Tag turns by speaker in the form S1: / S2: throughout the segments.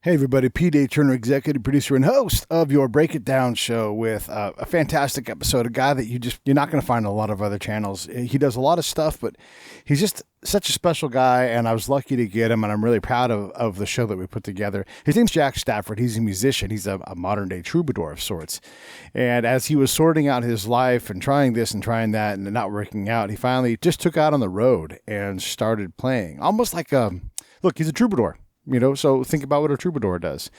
S1: Hey everybody, P.J. Turner, executive producer and host of your Break It Down show with a fantastic episode, a guy that you're not going to find on a lot of other channels. He does a lot of stuff, but he's just such a special guy, and I was lucky to get him, and I'm really proud of the show that we put together. His name's Jack Stafford. He's a musician. He's a modern-day troubadour of sorts. And as he was sorting out his life and trying this and trying that and not working out, he finally just took out on the road and started playing. Almost like look, he's a troubadour. So think about what a troubadour does.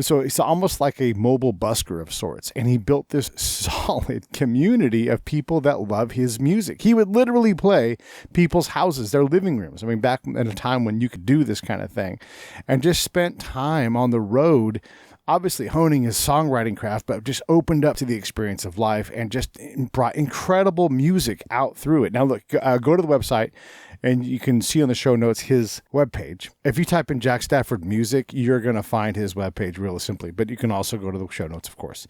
S1: So it's almost like a mobile busker of sorts. And he built this solid community of people that love his music. He would literally play people's houses, their living rooms. I mean, back in a time when you could do this kind of thing, and just spent time on the road, obviously honing his songwriting craft, but just opened up to the experience of life and just brought incredible music out through it. Now, look, go to the website. And you can see on the show notes his webpage. If you type in Jack Stafford music, you're going to find his webpage really simply. But you can also go to the show notes, of course.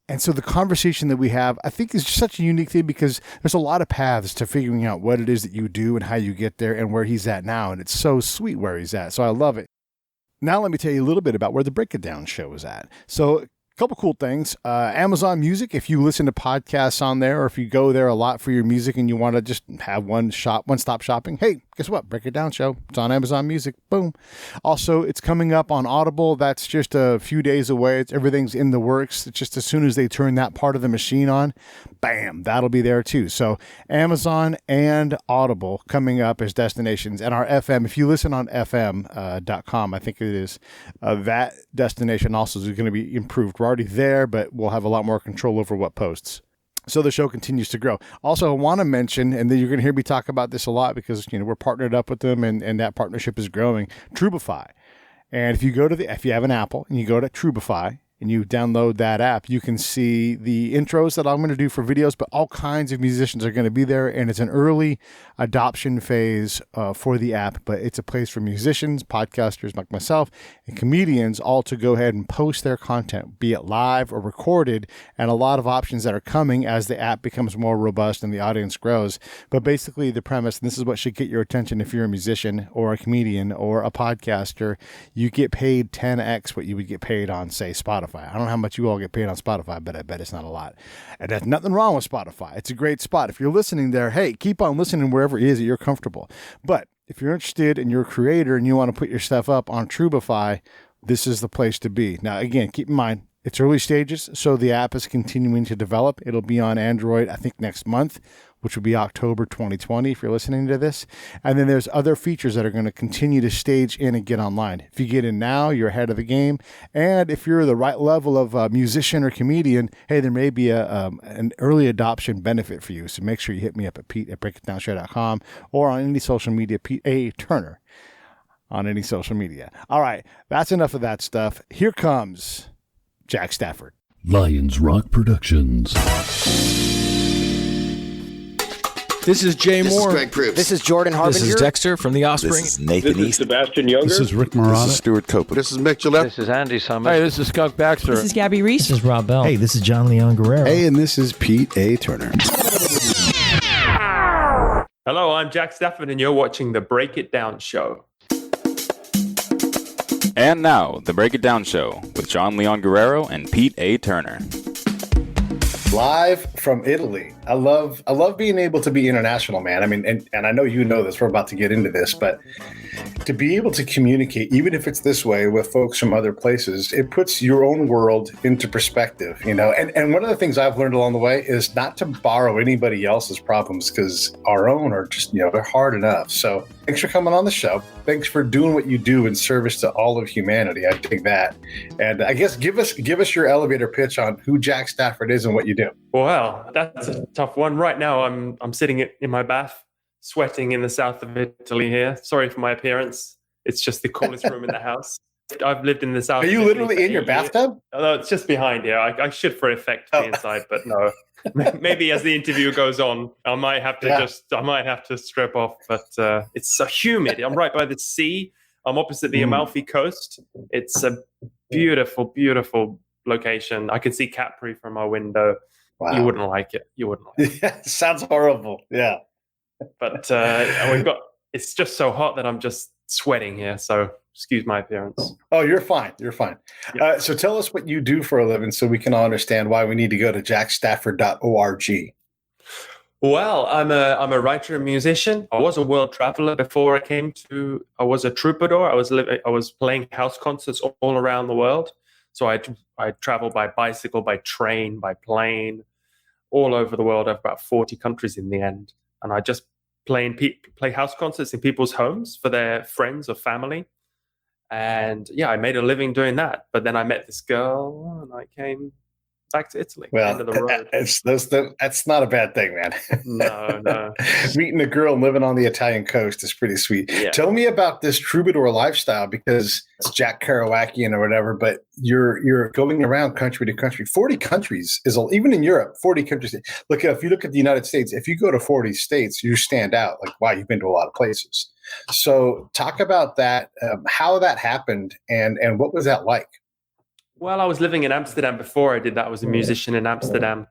S1: And so the conversation that we have, I think, is just such a unique thing because there's a lot of paths to figuring out what it is that you do and how you get there and where he's at now. And it's so sweet where he's at. So I love it. Now let me tell you a little bit about where the Break It Down show is at. So couple cool things. Amazon Music, if you listen to podcasts on there, or if you go there a lot for your music and you want to just have one-stop shopping, hey, guess what? Break It Down show. It's on Amazon Music. Boom. Also, it's coming up on Audible. That's just a few days away. Everything's in the works. It's just as soon as they turn that part of the machine on, bam, that'll be there too. So Amazon and Audible coming up as destinations. And our FM, if you listen on FM.com, I think it is, that destination also is going to be improved. We're already there, but we'll have a lot more control over what posts. So the show continues to grow. Also, I want to mention, and then you're going to hear me talk about this a lot because we're partnered up with them, and that partnership is growing. Troubadour, and if you have an Apple and you go to Troubadour and you download that app, you can see the intros that I'm going to do for videos, but all kinds of musicians are going to be there, and it's an early adoption phase for the app, but it's a place for musicians, podcasters like myself, and comedians all to go ahead and post their content, be it live or recorded, and a lot of options that are coming as the app becomes more robust and the audience grows. But basically the premise, and this is what should get your attention if you're a musician or a comedian or a podcaster, you get paid 10x what you would get paid on, say, Spotify. I don't know how much you all get paid on Spotify, but I bet it's not a lot. And there's nothing wrong with Spotify. It's a great spot. If you're listening there, hey, keep on listening wherever it is that you're comfortable. But if you're interested and you're a creator and you want to put your stuff up on Troubadour, this is the place to be. Now, again, keep in mind, it's early stages, so the app is continuing to develop. It'll be on Android, I think, next month, which will be October 2020 if you're listening to this. And then there's other features that are going to continue to stage in and get online. If you get in now, you're ahead of the game. And if you're the right level of musician or comedian, hey, there may be an early adoption benefit for you. So make sure you hit me up at pete@breakitdownshow.com or on any social media, Pete A. Turner on any social media. All right, that's enough of that stuff. Here comes Jack Stafford.
S2: Lions Rock Productions.
S3: This is Jay Moore.
S4: This is Greg Proops.
S5: This is Jordan Harbinger.
S6: This is Dexter from The Offspring.
S4: This is Nathan
S7: This is
S4: East.
S7: Sebastian Younger.
S2: This is Rick Marotta.
S4: This is Stuart Copeland.
S8: This is Mick Gillette.
S9: This is Andy Summers.
S7: Hey, this is Skunk Baxter.
S10: This is Gabby Reese.
S6: This is Rob Bell.
S11: Hey, this is John Leon Guerrero.
S12: Hey, and this is Pete A. Turner.
S7: Hello, I'm Jack Stafford, and you're watching the Break It Down show.
S13: And now, the Break It Down show with John Leon Guerrero and Pete A. Turner.
S1: Live from Italy. I love being able to be international, man. I mean, and I know you know this, we're about to get into this, but to be able to communicate, even if it's this way with folks from other places, it puts your own world into perspective, And one of the things I've learned along the way is not to borrow anybody else's problems because our own are just, they're hard enough. So thanks for coming on the show. Thanks for doing what you do in service to all of humanity. I dig that. And I guess give us your elevator pitch on who Jack Stafford is and what you do.
S7: Well, that's a tough one. Right now, I'm sitting in my bath, sweating in the south of Italy here. Sorry for my appearance. It's just the coolest room in the house. I've lived in the south.
S1: Are you literally in your bathtub?
S7: No, it's just behind here. I should, for effect, be inside, but no. Maybe as the interview goes on, I might have to strip off. But it's so humid. I'm right by the sea. I'm opposite the Amalfi Coast. It's a beautiful, beautiful location. I can see Capri from my window. Wow. You wouldn't like it.
S1: Yeah, sounds horrible. Yeah.
S7: But it's just so hot that I'm just sweating here. So excuse my appearance.
S1: Oh, you're fine. You're fine.
S7: Yeah.
S1: So tell us what you do for a living so we can all understand why we need to go to jackstafford.org.
S7: Well, I'm a writer and musician. I was a world traveler before I was a troubadour. I was playing house concerts all around the world. So I travel by bicycle, by train, by plane, all over the world. I've about 40 countries in the end. And I just play house concerts in people's homes for their friends or family. And yeah, I made a living doing that. But then I met this girl and I came back to Italy.
S1: Well,
S7: end of the road.
S1: That's not a bad thing, man.
S7: No.
S1: Meeting a girl and living on the Italian coast is pretty sweet.
S7: Yeah.
S1: Tell me about this troubadour lifestyle, because it's Jack Kerouacian or whatever, but you're going around country to country. 40 countries even in Europe, 40 countries. Look, if you look at the United States, if you go to 40 states, you stand out. Like, wow, you've been to a lot of places. So talk about that, how that happened, and what was that like?
S7: Well, I was living in Amsterdam before I did that. I was a musician in Amsterdam,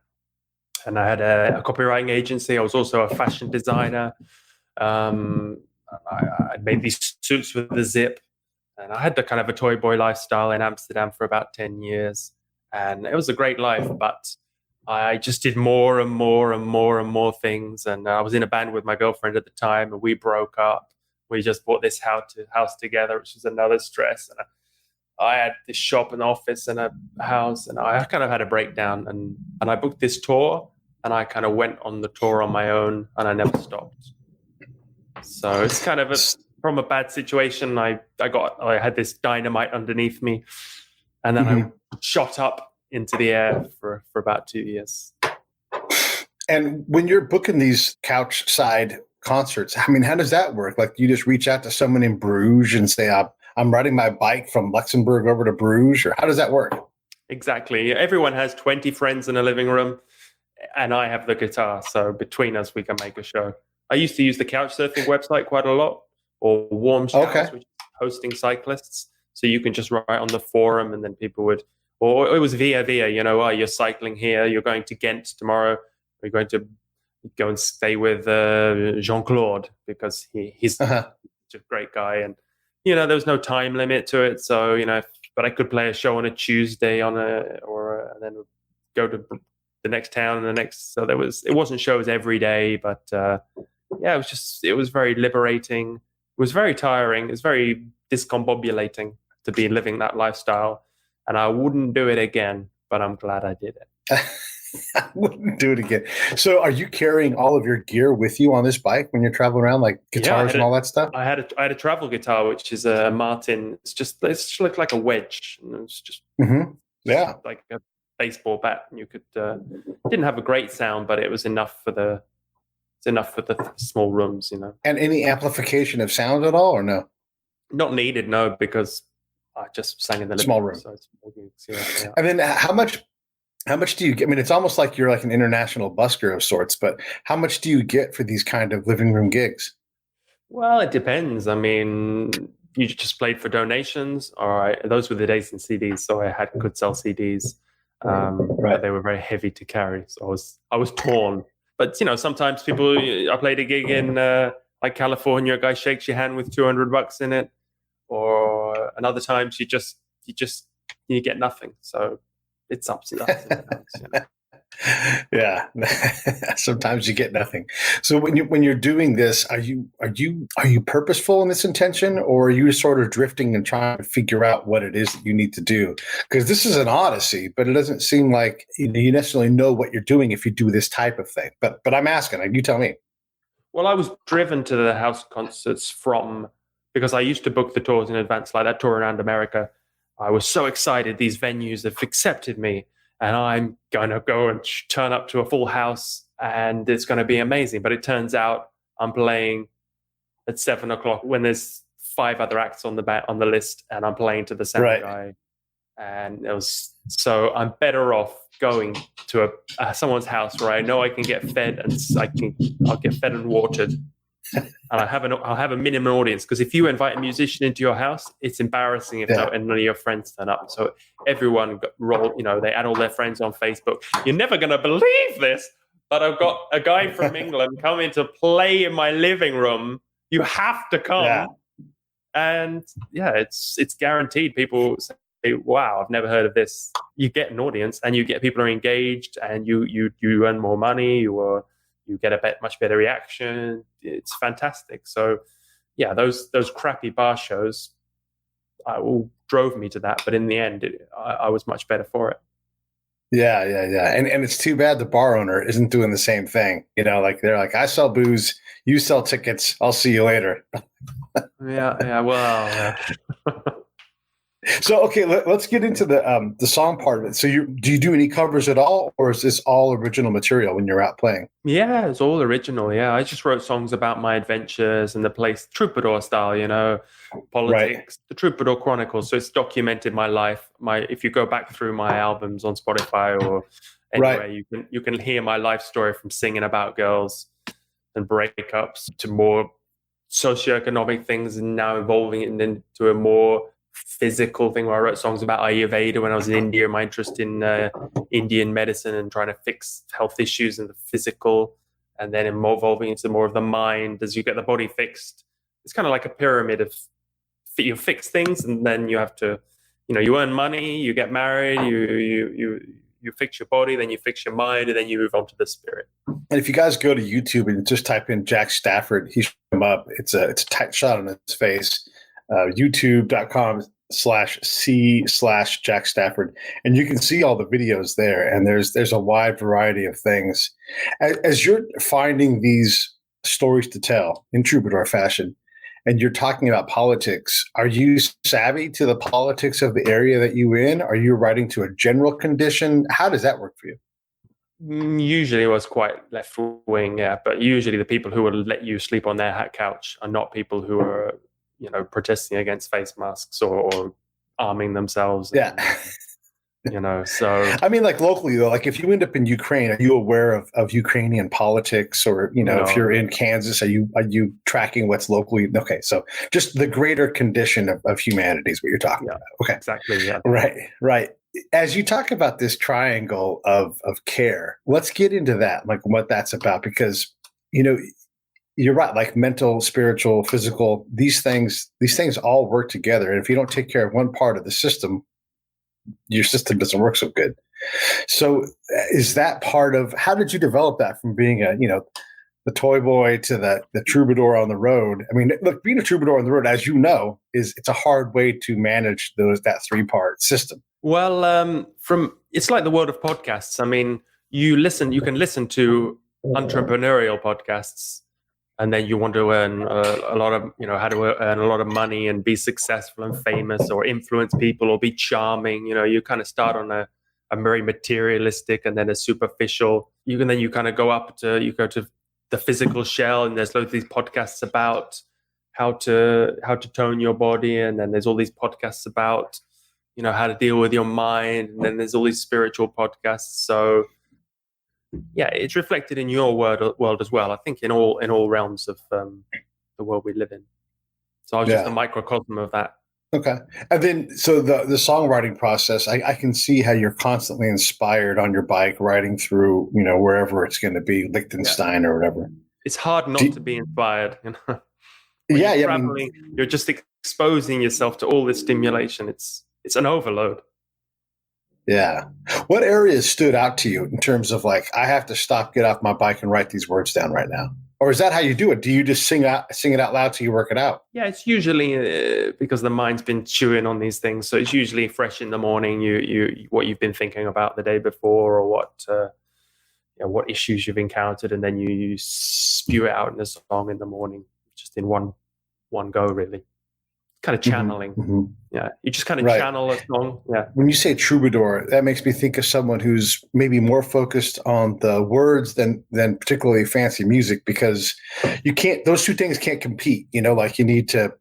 S7: and I had a copywriting agency. I was also a fashion designer. I made these suits with the zip, and I had the kind of a toy boy lifestyle in Amsterdam for about 10 years. And it was a great life, but I just did more and more and more and more things. And I was in a band with my girlfriend at the time, and we broke up. We just bought this house together, which was another stress. And I had this shop and office and a house, and I kind of had a breakdown, and I booked this tour, and I kind of went on the tour on my own, and I never stopped. So it's kind of from a bad situation. I had this dynamite underneath me, and then I shot up into the air for about 2 years.
S1: And when you're booking these couch side concerts, I mean, how does that work? Like, you just reach out to someone in Bruges and say, I'm riding my bike from Luxembourg over to Bruges, or how does that work?
S7: Exactly. Everyone has 20 friends in a living room, and I have the guitar. So between us, we can make a show. I used to use the couch surfing website quite a lot, or Warm Showers, which is hosting cyclists. So you can just write on the forum, and then people would, or it was via, you're cycling here, you're going to Ghent tomorrow, you're going to go and stay with Jean-Claude, because he's such a great guy. And there was no time limit to it. So, but I could play a show on a Tuesday and then go to the next town and the next. So it wasn't shows every day, but it was very liberating. It was very tiring. It was very discombobulating to be living that lifestyle. And I wouldn't do it again, but I'm glad I did it.
S1: I wouldn't do it again. So are you carrying all of your gear with you on this bike when you're traveling around, like guitars and all that stuff?
S7: I had a travel guitar, which is a Martin. It just looked like a wedge. And it's just like a baseball bat. And you could didn't have a great sound, but it was enough for the small rooms,
S1: And any amplification of sound at all, or no?
S7: Not needed, no, because I just sang in the
S1: small room.
S7: So it's small gigs, yeah.
S1: And then how much do you get? I mean, it's almost like you're like an international busker of sorts, but how much do you get for these kind of living room gigs?
S7: Well, it depends. I mean, you just played for donations. All right. Those were the days in CDs. So I could sell CDs. But they were very heavy to carry. So I was torn. But, sometimes I played a gig in like California, a guy shakes your hand with $200 in it. Or another times you get nothing. So it's ups and downs.
S1: Yeah. Sometimes you get nothing. So when you're doing this, are you purposeful in this intention, or are you sort of drifting and trying to figure out what it is that you need to do? Because this is an odyssey, but it doesn't seem like you necessarily know what you're doing if you do this type of thing. But I'm asking, you tell me.
S7: Well, I was driven to the house concerts because I used to book the tours in advance, like that tour around America. I was so excited. These venues have accepted me, and I'm going to go and turn up to a full house, and it's going to be amazing. But it turns out I'm playing at 7:00 when there's 5 other acts on the list, and I'm playing to the sound guy. And so I'm better off going to someone's house where I know I can get fed, and I'll get fed and watered. And I'll have a minimum audience, because if you invite a musician into your house, it's embarrassing if none of your friends turn up. So everyone they add all their friends on Facebook. You're never going to believe this, but I've got a guy from England coming to play in my living room. You have to come. Yeah. And yeah, it's guaranteed. People say, "Wow, I've never heard of this." You get an audience, and you get people are engaged, and you earn more money. You get a much better reaction. It's fantastic. So yeah, those crappy bar shows, all drove me to that. But in the end, I was much better for it.
S4: Yeah. And it's too bad the bar owner isn't doing the same thing. Like they're like, I sell booze, you sell tickets. I'll see you later.
S7: Yeah. Well, yeah.
S4: So, okay, let's get into the song part of it. So do you do any covers at all, or is this all original material when you're out playing?
S7: Yeah, it's all original. Yeah, I just wrote songs about my adventures and the place, Troubadour style, politics,
S4: Right.
S7: The Troubadour Chronicles. So it's documented my life. If you go back through my albums on Spotify or anywhere, you can hear my life story from singing about girls and breakups to more socioeconomic things, and now evolving it into a more physical thing where I wrote songs about Ayurveda when I was in India, my interest in Indian medicine and trying to fix health issues in the physical, and then evolving into more of the mind as you get the body fixed. It's kind of like a pyramid of you fix things, and then you have to, you earn money, you get married, you fix your body, then you fix your mind, and then you move on to the spirit.
S4: And if you guys go to YouTube and just type in Jack Stafford, he should come up. It's a tight shot on his face. YouTube.com/C/Jack Stafford. And you can see all the videos there. And there's a wide variety of things. As you're finding these stories to tell in troubadour fashion, and you're talking about politics, are you savvy to the politics of the area that you're in? Are you writing to a general condition? How does that work for you?
S7: Usually it was quite left wing, yeah. But usually the people who will let you sleep on their couch are not people who are protesting against face masks or arming themselves.
S4: Yeah.
S7: So.
S4: I mean, like locally though, like if you end up in Ukraine, are you aware of Ukrainian politics, or,
S7: No.
S4: If you're in Kansas, are you tracking what's locally? Okay. So just the greater condition of humanity is what you're talking about. Okay.
S7: Exactly. Yeah.
S4: Right. As you talk about this triangle of care, let's get into that, like what that's about, because, you're right. Like mental, spiritual, physical, these things all work together. And if you don't take care of one part of the system, your system doesn't work so good. So is that part of, how did you develop that from being the toy boy to the troubadour on the road? I mean, look, being a troubadour on the road, as you know, it's a hard way to manage that 3-part system.
S7: Well, it's like the world of podcasts. I mean, you can listen to entrepreneurial podcasts, and then you want to earn a lot of, how to earn a lot of money and be successful and famous or influence people or be charming. You kind of start on a very materialistic and then a superficial. You kind of go to the physical shell, and there's loads of these podcasts about how to tone your body, and then there's all these podcasts about how to deal with your mind, and then there's all these spiritual podcasts. So yeah, it's reflected in your world as well. I think in all realms of the world we live in. So I was just a microcosm of that.
S4: Okay. And then, so the songwriting process, I can see how you're constantly inspired on your bike, riding through, wherever it's going to be, Liechtenstein or whatever.
S7: It's hard not to be inspired. When
S4: you're
S7: traveling, you're just exposing yourself to all this stimulation. It's an overload.
S4: Yeah. What areas stood out to you in terms of like, I have to stop, get off my bike and write these words down right now? Or is that how you do it? Do you just sing it out loud till you work it out? Yeah,
S7: it's usually because the mind's been chewing on these things. So it's usually fresh in the morning. You what you've been thinking about the day before, or what issues you've encountered, and then you spew it out in a song in the morning, just in one go, really. Kind of channeling. Mm-hmm. Yeah, you just kind of channel a song. Yeah.
S4: When you say troubadour, that makes me think of someone who's maybe more focused on the words than particularly fancy music, because those two things can't compete. Like you need to,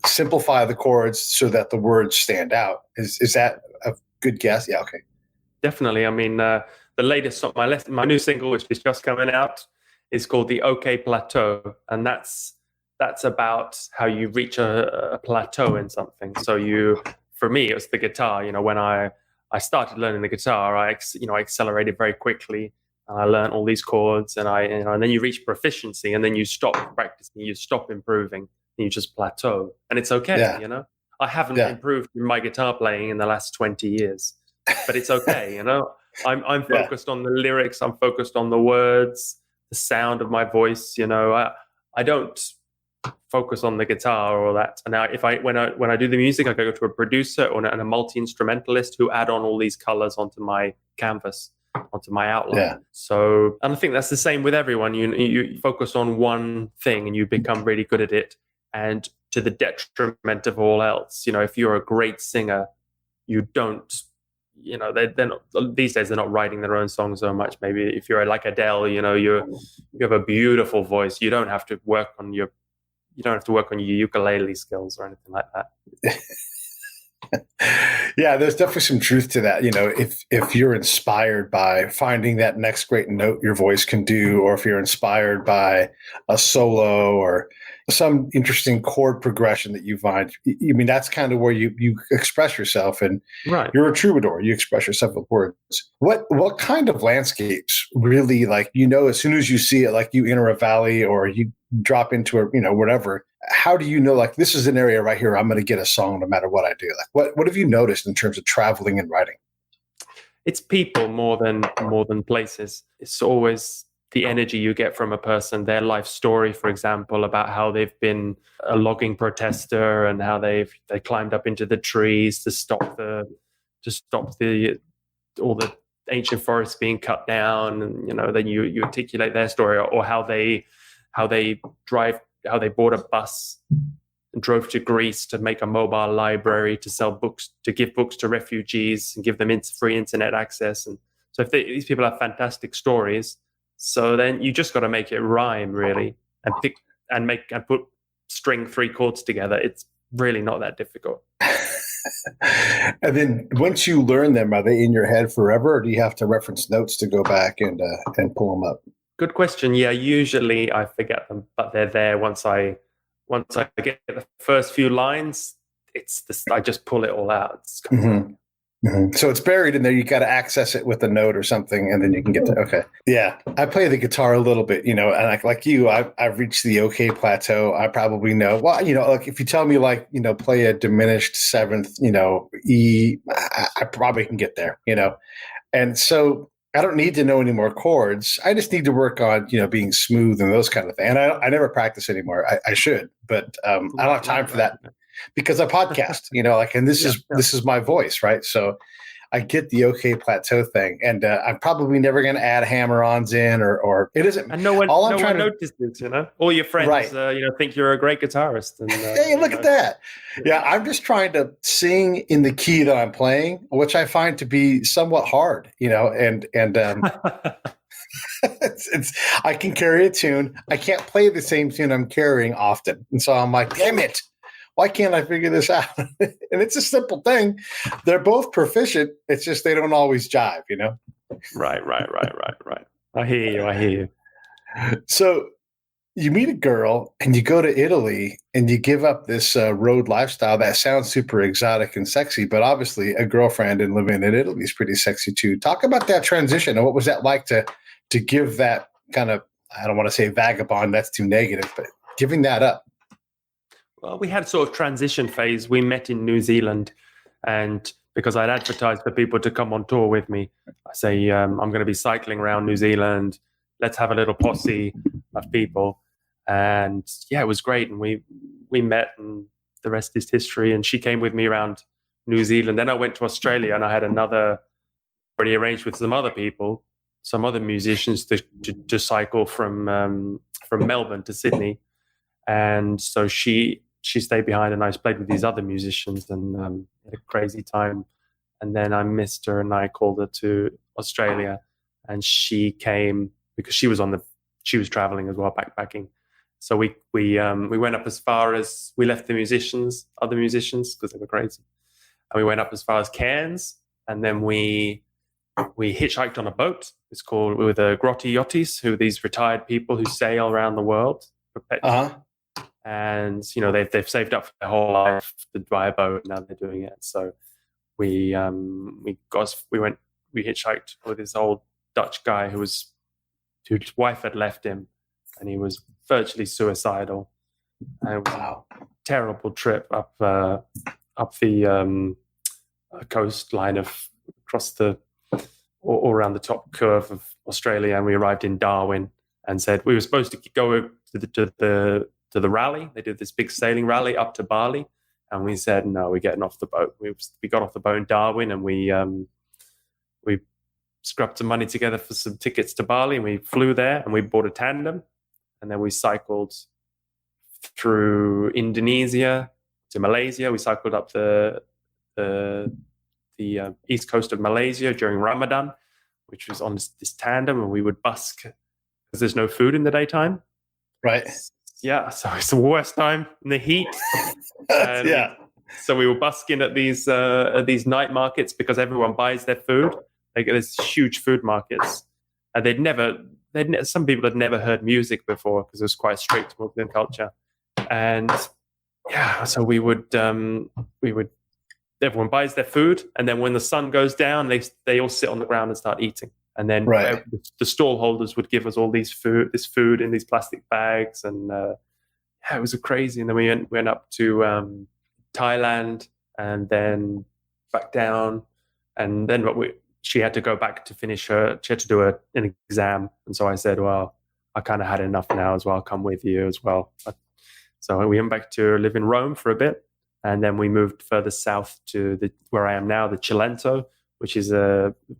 S4: simplify the chords so that the words stand out. Is that a good guess? Yeah. Okay.
S7: Definitely. I mean, the latest song, my new single, which is just coming out, is called The OK Plateau, and that's about how you reach a plateau in something. So for me, it was the guitar. When I started learning the guitar, I accelerated very quickly, and I learned all these chords, and then you reach proficiency, and then you stop practicing, you stop improving. and you just plateau, and it's okay.
S4: Yeah.
S7: You know, I haven't
S4: Yeah.
S7: improved in my guitar playing in the last 20 years, but it's okay. You know, I'm focused on the lyrics. I'm focused on the words, the sound of my voice. You know, I don't focus on the guitar or all that. And now, when I do the music, I go to a producer or a multi-instrumentalist who add on all these colors onto my canvas, onto my outline.
S4: Yeah.
S7: So, and I think that's the same with everyone. You focus on one thing and you become really good at it, and to the detriment of all else. You know, if you're a great singer, you don't. You know, they're not, these days they're not writing their own songs so much. Maybe if you're like Adele, you know, you have a beautiful voice. You don't have to work on your ukulele skills or anything like that.
S4: Yeah, there's definitely some truth to that. You know, if you're inspired by finding that next great note your voice can do, or if you're inspired by a solo or some interesting chord progression that you find, I mean, that's kind of where you express yourself, and
S7: Right.
S4: You're a troubadour. You express yourself with words. What kind of landscapes really, like, you know, as soon as you see it, like you enter a valley or you drop into a, you know, whatever, how do you know, like, this is an area right here, I'm going to get a song no matter what I do? Like, what have you noticed in terms of traveling and writing?
S7: It's people more than places. It's always the energy you get from a person, their life story, for example, about how they've been a logging protester and how they climbed up into the trees to stop all the ancient forests being cut down, and you know, then you articulate their story, or how they bought a bus and drove to Greece to make a mobile library to sell books, to give books to refugees and give them free internet access. And so these people have fantastic stories, so then you just got to make it rhyme, really, and pick and put string 3 chords together. It's really not that difficult.
S4: And then once you learn them, are they in your head forever, or do you have to reference notes to go back and pull them up?
S7: Good question. Yeah, usually I forget them, but they're there once I get the first few lines. I just pull it all out.
S4: So it's buried in there. You got to access it with a note or something, and then you can get to, okay. Yeah. I play the guitar a little bit, you know, and like you, I've reached the okay plateau. I probably know, well, you know, like if you tell me, like, you know, play a diminished 7th, you know, E, I probably can get there, you know. And so I don't need to know any more chords. I just need to work on, you know, being smooth and those kind of things. And I never practice anymore. I should, but I don't have time for that because I podcast, you know, like, and this is my voice, right? So I get the okay plateau thing, and I'm probably never going to add hammer-ons in, or it isn't.
S7: And no one notices, you know. All your friends,
S4: right.
S7: You know, think you're a great guitarist. And,
S4: hey, look at that! Yeah, I'm just trying to sing in the key that I'm playing, which I find to be somewhat hard, you know. And I can carry a tune. I can't play the same tune I'm carrying often, and so I'm like, damn it. Why can't I figure this out? And it's a simple thing. They're both proficient. It's just they don't always jive, you know?
S7: Right. I hear you.
S4: So you meet a girl and you go to Italy and you give up this road lifestyle that sounds super exotic and sexy, but obviously a girlfriend and living in Italy is pretty sexy too. Talk about that transition and what was that like to give that kind of, I don't want to say vagabond, that's too negative, but giving that up.
S7: Well, we had sort of transition phase. We met in New Zealand, and because I'd advertised for people to come on tour with me, I say, I'm going to be cycling around New Zealand. Let's have a little posse of people. And yeah, it was great. And we met, and the rest is history. And she came with me around New Zealand. Then I went to Australia, and I had already arranged with some other people, some other musicians to cycle from Melbourne to Sydney. And so she stayed behind, and I played with these other musicians, and had a crazy time. And then I missed her, and I called her to Australia, and she came because she was traveling as well, backpacking. So we went up as far as, we left the other musicians because they were crazy, and we went up as far as Cairns, and then we hitchhiked on a boat. It's called, with the Grotti Yachties, who are these retired people who sail around the world. And you know, they've saved up for their whole life to buy a boat. Now they're doing it. So we hitchhiked with this old Dutch guy whose wife had left him, and he was virtually suicidal. And it was a terrible trip up the coastline of across all around the top curve of Australia, and we arrived in Darwin and said we were supposed to go to the rally. They did this big sailing rally up to Bali, and we said no, we're getting off the boat. We got off the boat in Darwin, and we scrubbed some money together for some tickets to Bali, and we flew there, and we bought a tandem, and then we cycled through Indonesia to Malaysia. We cycled up the east coast of Malaysia during Ramadan, which was on this tandem, and we would busk because there's no food in the daytime.
S4: Right.
S7: Yeah, so it's the worst time in the heat.
S4: Yeah.
S7: So we were busking at these night markets because everyone buys their food. Like there's huge food markets, and some people had never heard music before because it was quite strict Muslim culture. And yeah, so we would everyone buys their food, and then when the sun goes down, they all sit on the ground and start eating. And then the stall holders would give us all this food in these plastic bags, and it was crazy. And then we went up to Thailand, and then back down, and then she had to go back to finish she had to do an exam, and so I said, well, I kind of had enough now as well. I'll come with you as well. So we went back to live in Rome for a bit, and then we moved further south to where I am now, the Cilento, which is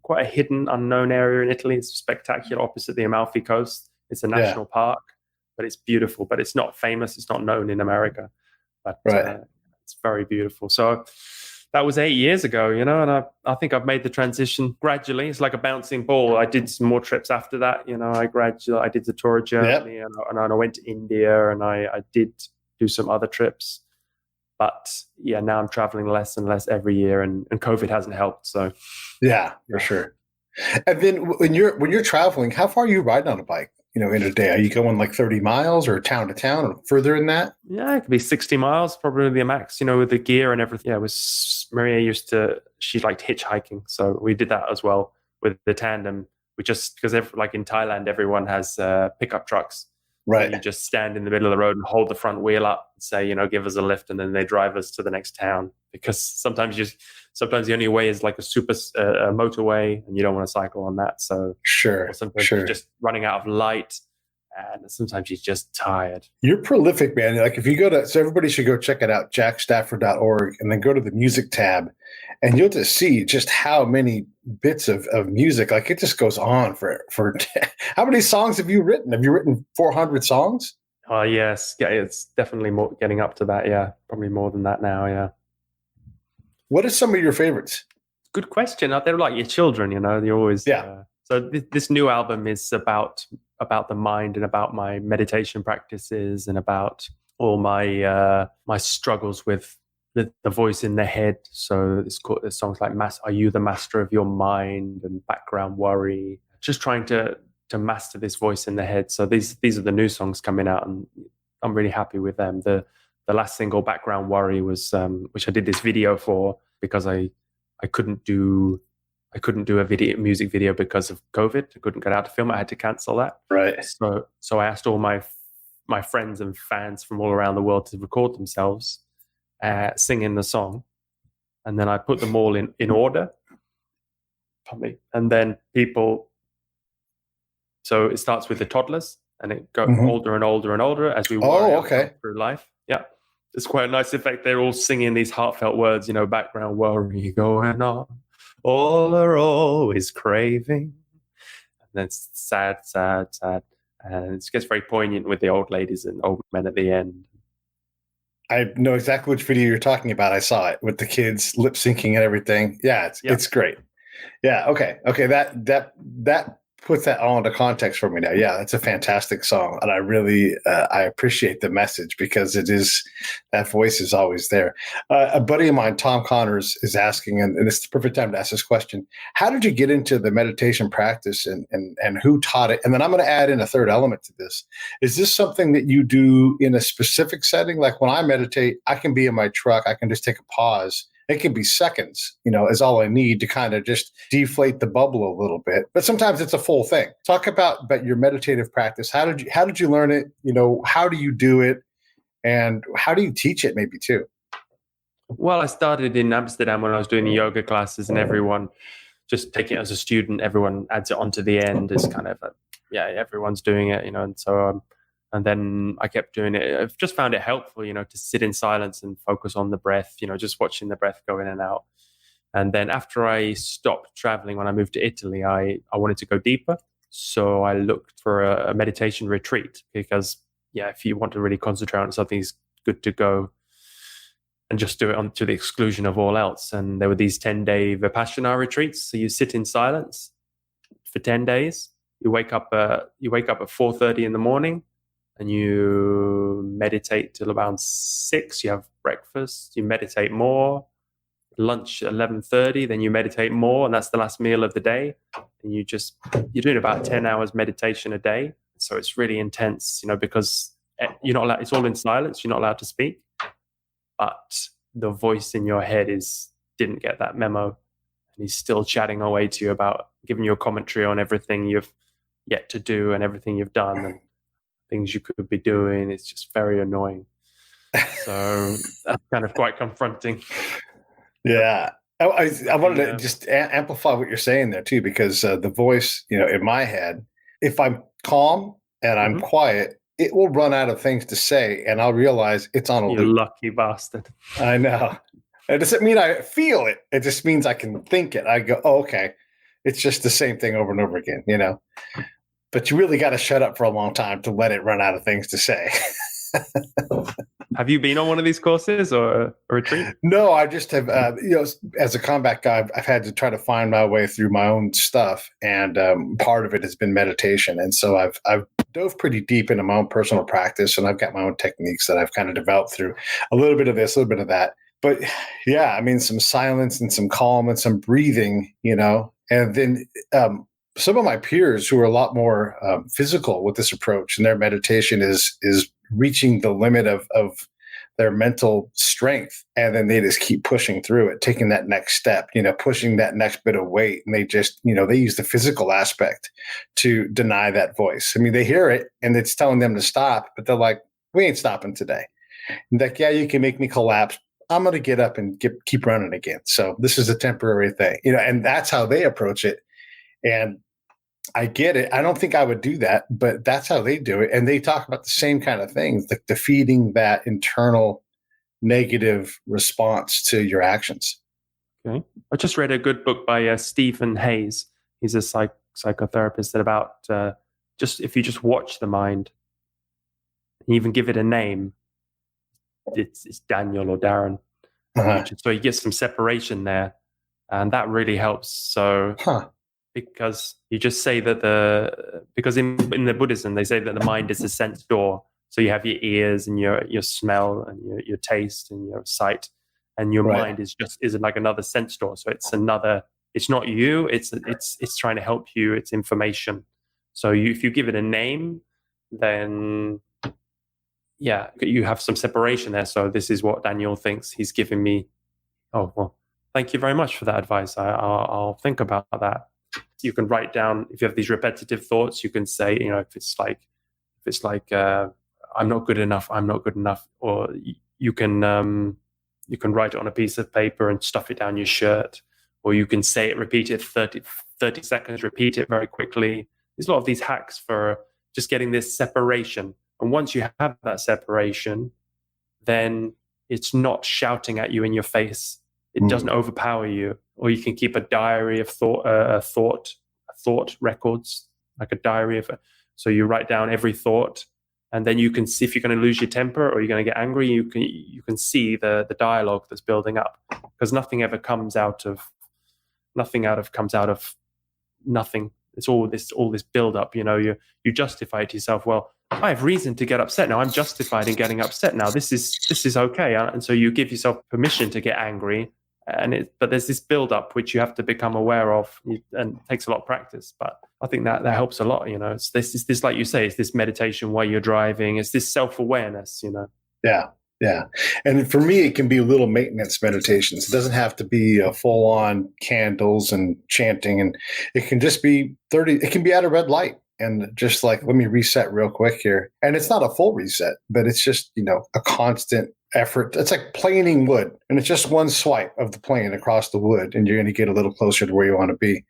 S7: quite a hidden, unknown area in Italy. It's spectacular, opposite the Amalfi Coast. It's a national park, but it's beautiful. But it's not famous. It's not known in America, but it's very beautiful. So that was 8 years ago, and I think I've made the transition gradually. It's like a bouncing ball. I did some more trips after that. I did the tour of Germany, and I went to India, and I did do some other trips. But yeah, now I'm traveling less and less every year, and COVID hasn't helped. So
S4: yeah, for sure. And then when you're traveling, how far are you riding on a bike? In a day, are you going like 30 miles or town to town or further than that?
S7: Yeah, it could be 60 miles, probably the max. With the gear and everything. Yeah, Maria she liked hitchhiking, so we did that as well with the tandem. We just because like in Thailand, everyone has pickup trucks.
S4: Right.
S7: So you just stand in the middle of the road and hold the front wheel up and say, give us a lift, and then they drive us to the next town. Because sometimes the only way is like a motorway, and you don't want to cycle on that. So sometimes you're just running out of light, and sometimes you're just tired.
S4: You're prolific, man. Like if you so everybody should go check it out, jackstafford.org, and then go to the music tab, and you'll just see just how many bits of music. Like it just goes on for how many songs have you written? Have you written 400 songs?
S7: Oh, yes. Yeah, it's definitely more getting up to that. Yeah, probably more than that now. Yeah.
S4: What are some of your favorites?
S7: Good question. They're like your children, They're always so this new album is about the mind and about my meditation practices and about all my my struggles with the voice in the head. So there's songs like "Are You the Master of Your Mind" and "Background Worry." Just trying to master this voice in the head. So these are the new songs coming out, and I'm really happy with them. The last single, "Background Worry," was which I did this video for because I couldn't do a music video because of COVID. I couldn't get out to film it. I had to cancel that.
S4: Right.
S7: So I asked all my friends and fans from all around the world to record themselves singing the song, and then I put them all in order. And then people. So it starts with the toddlers, and it goes older and older and older as we walk through life. Yeah. It's quite a nice effect. They're all singing these heartfelt words, background worry going on. All are always craving. And then it's sad, sad, sad. And it gets very poignant with the old ladies and old men at the end.
S4: I know exactly which video you're talking about. I saw it with the kids lip syncing and everything. Yeah, it's great. Yeah, okay. That puts that all into context for me now. Yeah, that's a fantastic song, and I really I appreciate the message because that voice is always there. A buddy of mine, Tom Connors, is asking, and it's the perfect time to ask this question: how did you get into the meditation practice, and who taught it? And then I'm going to add in a third element to this. Is this something that you do in a specific setting? Like when I meditate, I can be in my truck, I can just take a pause. It can be seconds, is all I need to kind of just deflate the bubble a little bit. But sometimes it's a full thing. Talk about your meditative practice. How did you learn it? How do you do it? And how do you teach it maybe too?
S7: Well, I started in Amsterdam when I was doing the yoga classes, and everyone just taking it as a student. Everyone adds it onto the end. It's kind of everyone's doing it, and so and then I kept doing it. I've just found it helpful, to sit in silence and focus on the breath. Just watching the breath go in and out. And then after I stopped traveling, when I moved to Italy, I wanted to go deeper. So I looked for a meditation retreat because, if you want to really concentrate on something, it's good to go and just do it to the exclusion of all else. And there were these 10-day Vipassana retreats. So you sit in silence for 10 days. You wake up at 4:30 in the morning and you meditate till around 6. You have breakfast, you meditate more, lunch at 11:30, then you meditate more, and that's the last meal of the day. And you're doing about 10 hours meditation a day. So it's really intense, because you're not allowed, it's all in silence, you're not allowed to speak. But the voice in your head didn't get that memo, and he's still chatting away to you about giving you a commentary on everything you've yet to do and everything you've done and things you could be doing. It's just very annoying. So that's kind of quite confronting.
S4: Yeah. I wanted to just amplify what you're saying there too, because the voice, in my head, if I'm calm and I'm quiet, it will run out of things to say, and I'll realize it's on a
S7: You
S4: loop.
S7: lucky bastard.
S4: I know. It doesn't mean I feel it. It just means I can think it. I go, oh, okay. It's just the same thing over and over again, But you really got to shut up for a long time to let it run out of things to say.
S7: Have you been on one of these courses or a retreat?
S4: No, I just have, as a combat guy, I've had to try to find my way through my own stuff. And part of it has been meditation. And so I've dove pretty deep into my own personal practice, and I've got my own techniques that I've kind of developed through a little bit of this, a little bit of that. But yeah, I mean, some silence and some calm and some breathing, and then some of my peers who are a lot more physical with this approach, and their meditation is reaching the limit of their mental strength. And then they just keep pushing through it, taking that next step, pushing that next bit of weight. And they just, they use the physical aspect to deny that voice. I mean, they hear it and it's telling them to stop, but they're like, we ain't stopping today. And like, yeah, you can make me collapse. I'm going to get up and keep running again. So this is a temporary thing, and that's how they approach it. And I get it. I don't think I would do that, but that's how they do it. And they talk about the same kind of things, like defeating that internal negative response to your actions.
S7: Okay. I just read a good book by Stephen Hayes. He's a psychotherapist that about if you just watch the mind and even give it a name, it's Daniel or Darren. So you get some separation there, and that really helps. So because you just say that because in the Buddhism, they say that the mind is a sense door. So you have your ears and your smell and your taste and your sight, and your mind is like another sense door. So it's not you, it's trying to help you. It's information. So if you give it a name, then you have some separation there. So this is what Daniel thinks he's giving me. Oh, well, thank you very much for that advice. I'll think about that. You can write down, if you have these repetitive thoughts, you can say, if it's like I'm not good enough, or you can write it on a piece of paper and stuff it down your shirt, or you can say it, repeat it 30 seconds, repeat it very quickly. There's a lot of these hacks for just getting this separation. And once you have that separation, then it's not shouting at you in your face. It doesn't overpower you. Or you can keep a diary of thought records, like a diary so you write down every thought, and then you can see if you're going to lose your temper or you're going to get angry. You can see the dialogue that's building up, because nothing comes out of nothing. It's all this build up. You justify it to yourself. Well, I have reason to get upset now. I'm justified in getting upset now. This is okay, and so you give yourself permission to get angry. But there's this build up which you have to become aware of, and it takes a lot of practice. But I think that helps a lot. It's this like you say, it's this meditation while you're driving. It's this self-awareness.
S4: Yeah. And for me, it can be little maintenance meditations. It doesn't have to be a full on candles and chanting, and it can just be 30. It can be at a red light. and just like, let me reset real quick here. And it's not a full reset, but it's just, a constant effort. It's like planing wood, and it's just one swipe of the plane across the wood, and you're going to get a little closer to where you want to be.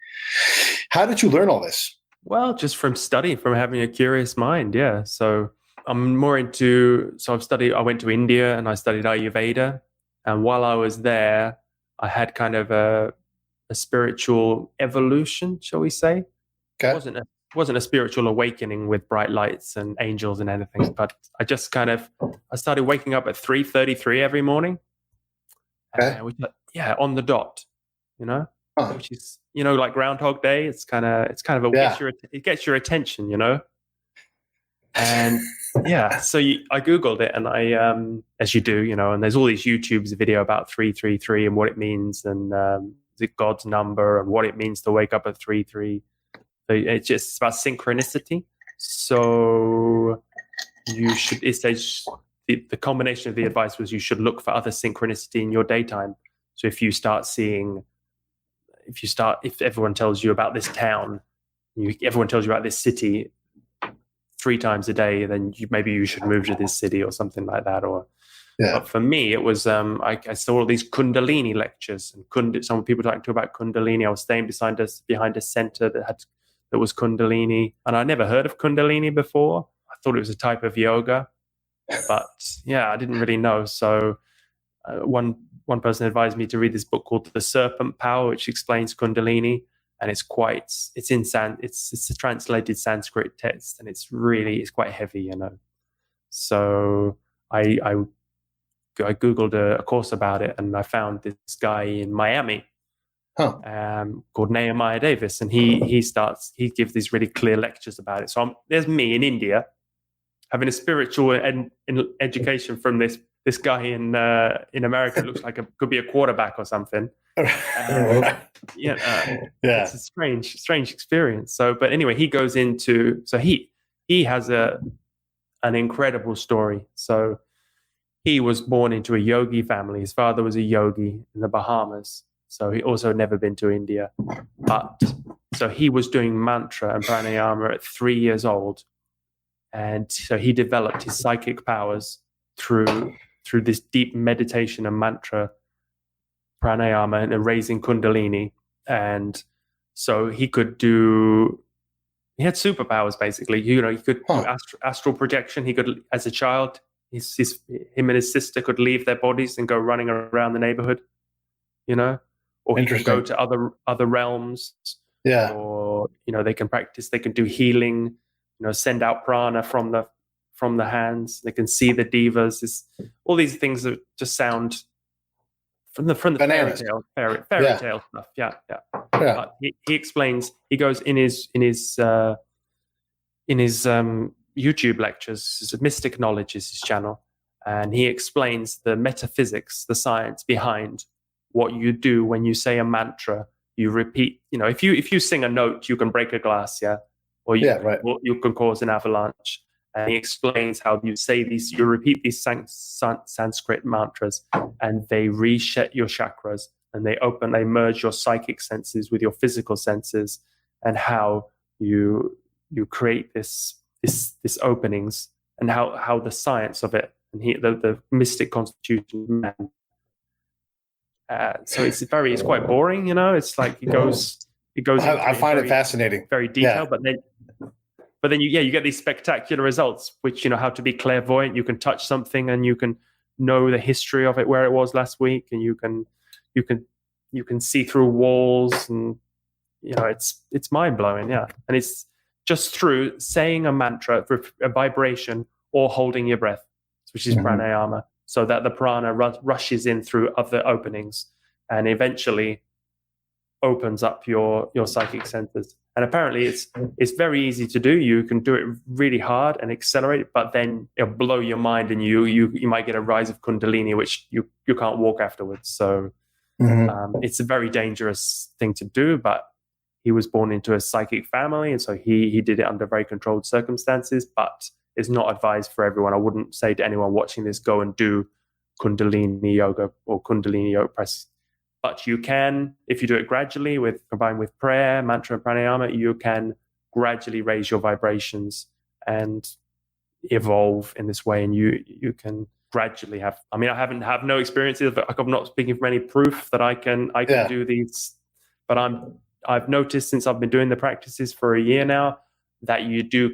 S4: How did you learn all this?
S7: Well, just from studying, from having a curious mind. Yeah. So I'm more into, I went to India and I studied Ayurveda. And while I was there, I had kind of a spiritual evolution, shall we say?
S4: Okay.
S7: It wasn't a spiritual awakening with bright lights and angels and anything, but I just I started waking up at 3:33 every morning.
S4: Okay.
S7: On the dot, which is, like Groundhog Day. It's kind of it gets your attention, And so I Googled it, and I, as you do, and there's all these YouTube's video about 333 and what it means, and is it God's number and what it means to wake up at 3:33. So it's about synchronicity. So the combination of the advice was you should look for other synchronicity in your daytime. So if everyone tells you about this town, everyone tells you about this city 3 times a day, then maybe you should move to this city or something like that. But for me, it was I saw all these Kundalini lectures, and some people talking about Kundalini. I was staying behind a center that was Kundalini, and I never heard of Kundalini before. I thought it was a type of yoga, but I didn't really know. So one person advised me to read this book called The Serpent Power, which explains Kundalini. And it's a translated Sanskrit text, and it's quite heavy, So I Googled a course about it, and I found this guy in Miami called Nehemiah Davis, and he gives these really clear lectures about it. So there's me in India having a spiritual education from this guy in America. Looks like could be a quarterback or something. It's a strange experience. So, but anyway, he goes into, he has an incredible story. So he was born into a yogi family. His father was a yogi in the Bahamas. So he also had never been to India, so he was doing mantra and pranayama at 3 years old. And so he developed his psychic powers through this deep meditation and mantra, pranayama, and raising Kundalini. And so he had superpowers, basically. He could do astral projection. He could, as a child, him and his sister could leave their bodies and go running around the neighborhood, or he could go to other realms. Yeah. Or, they can do healing, send out prana from the hands. They can see the divas. All these things that just sound from the fairy tale stuff. Yeah. But he explains. He goes in his YouTube lectures. Mystic Knowledge is his channel, and he explains the metaphysics, the science behind what you do when you say a mantra. You repeat. If you sing a note, you can break a glass. Or you can cause an avalanche. And he explains how you repeat these Sanskrit mantras, and they reset your chakras, and they merge your psychic senses with your physical senses, and how you create this openings, and how the science of it, and the mystic constitution of man. So it's quite boring, It's like it goes.
S4: I find it fascinating,
S7: very detailed, but then you get these spectacular results, which, how to be clairvoyant. You can touch something and you can know the history of it, where it was last week, and you can see through walls, and it's mind blowing, And it's just through saying a mantra, a vibration, or holding your breath, which is pranayama, so that the prana rushes in through other openings and eventually opens up your psychic centers. And apparently it's very easy to do. You can do it really hard and accelerate, but then it'll blow your mind, and you might get a rise of Kundalini, which you can't walk afterwards. So it's a very dangerous thing to do, but he was born into a psychic family, and so he did it under very controlled circumstances, but it's not advised for everyone. I wouldn't say to anyone watching this, go and do Kundalini yoga or Kundalini yoga press. But you can, if you do it gradually, combined with prayer, mantra, and pranayama, you can gradually raise your vibrations and evolve in this way. And you can gradually have, I mean, I have no experience of it. I'm not speaking from any proof that I can do these, but I've noticed since I've been doing the practices for a year now that you do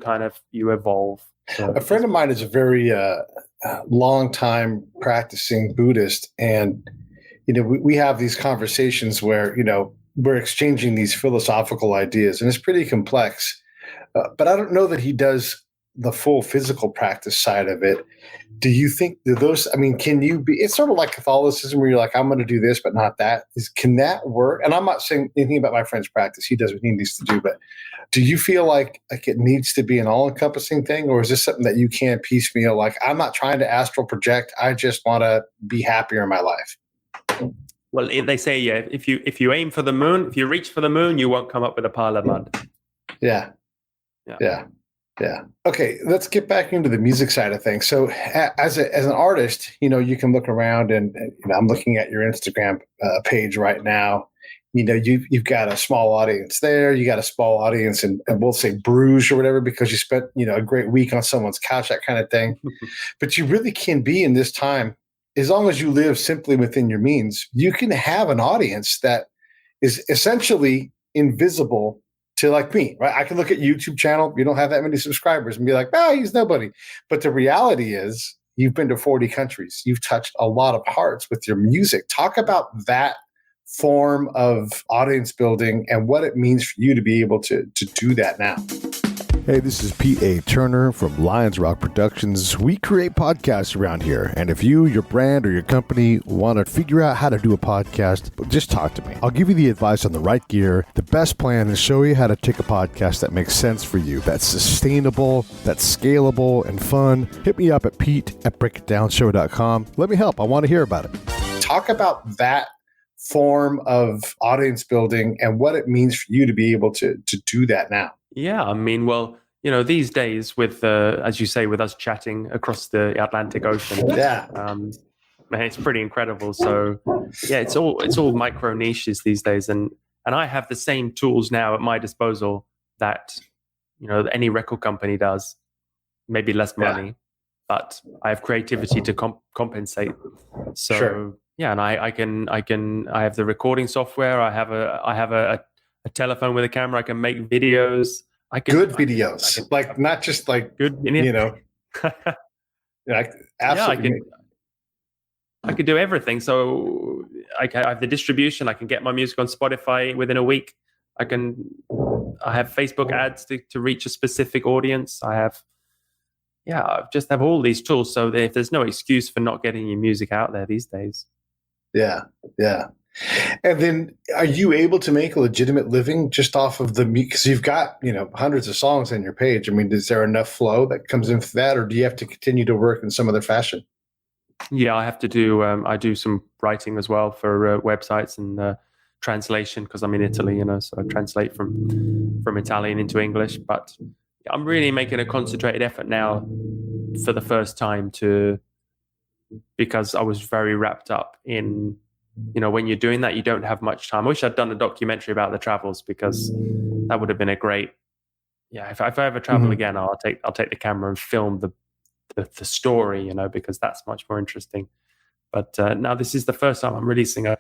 S7: you evolve. So
S4: a friend of mine is a very long time practicing Buddhist, and we have these conversations where we're exchanging these philosophical ideas, and it's pretty complex. But I don't know that he does the full physical practice side of it. Do you think that those? I mean, can you be? It's sort of like Catholicism, where you're like, I'm going to do this, but not that. Can that work? And I'm not saying anything about my friend's practice. He does what he needs to do, but do you feel like it needs to be an all-encompassing thing, or is this something that you can piecemeal? Like, I'm not trying to astral project. I just want to be happier in my life.
S7: Well, they say, if you aim for the moon, if you reach for the moon, you won't come up with a pile of mud.
S4: Yeah. Okay, let's get back into the music side of things. So, as an artist, you can look around, and I'm looking at your Instagram page right now. You've got a small audience there. You got a small audience, and we'll say Bruges or whatever, because you spent a great week on someone's couch, that kind of thing. But you really can be in this time, as long as you live simply within your means. You can have an audience that is essentially invisible to like me, right? I can look at YouTube channel. You don't have that many subscribers and be like, he's nobody. But the reality is, you've been to 40 countries. You've touched a lot of hearts with your music. Talk about that form of audience building and what it means for you to be able to do that now.
S1: Hey, this is Pete A. Turner from Lions Rock Productions. We create podcasts around here. And if you, your brand, or your company want to figure out how to do a podcast, just talk to me. I'll give you the advice on the right gear, the best plan, and show you how to take a podcast that makes sense for you, that's sustainable, that's scalable, and fun. Hit me up at pete@breakitdownshow.com. Let me help. I want to hear about it.
S4: Talk about that form of audience building and what it means for you to be able to do that now.
S7: Yeah, I mean, well, these days with, as you say, with us chatting across the Atlantic Ocean, man, it's pretty incredible. So, yeah, it's all micro niches these days, and I have the same tools now at my disposal that any record company does, maybe less money, but I have creativity to compensate. So,
S4: sure.
S7: Yeah, and I have the recording software. I have a telephone with a camera. I can make videos.
S4: Good videos, like not just like
S7: good,
S4: like absolutely.
S7: I could do everything. So I have the distribution. I can get my music on Spotify within a week. I have Facebook ads to reach a specific audience. I just have all these tools. So that if there's no excuse for not getting your music out there these days.
S4: Yeah. And then are you able to make a legitimate living just off of because you've got, hundreds of songs on your page. I mean, is there enough flow that comes in for that, or do you have to continue to work in some other fashion?
S7: Yeah, I have to do, I do some writing as well for websites and translation, because I'm in Italy, so I translate from Italian into English. But I'm really making a concentrated effort now for the first time because I was very wrapped up in, when you're doing that, you don't have much time. I wish I'd done a documentary about the travels, because that would have been a great, if I ever travel again, I'll take the camera and film the story, because that's much more interesting. But now this is the first time I'm releasing a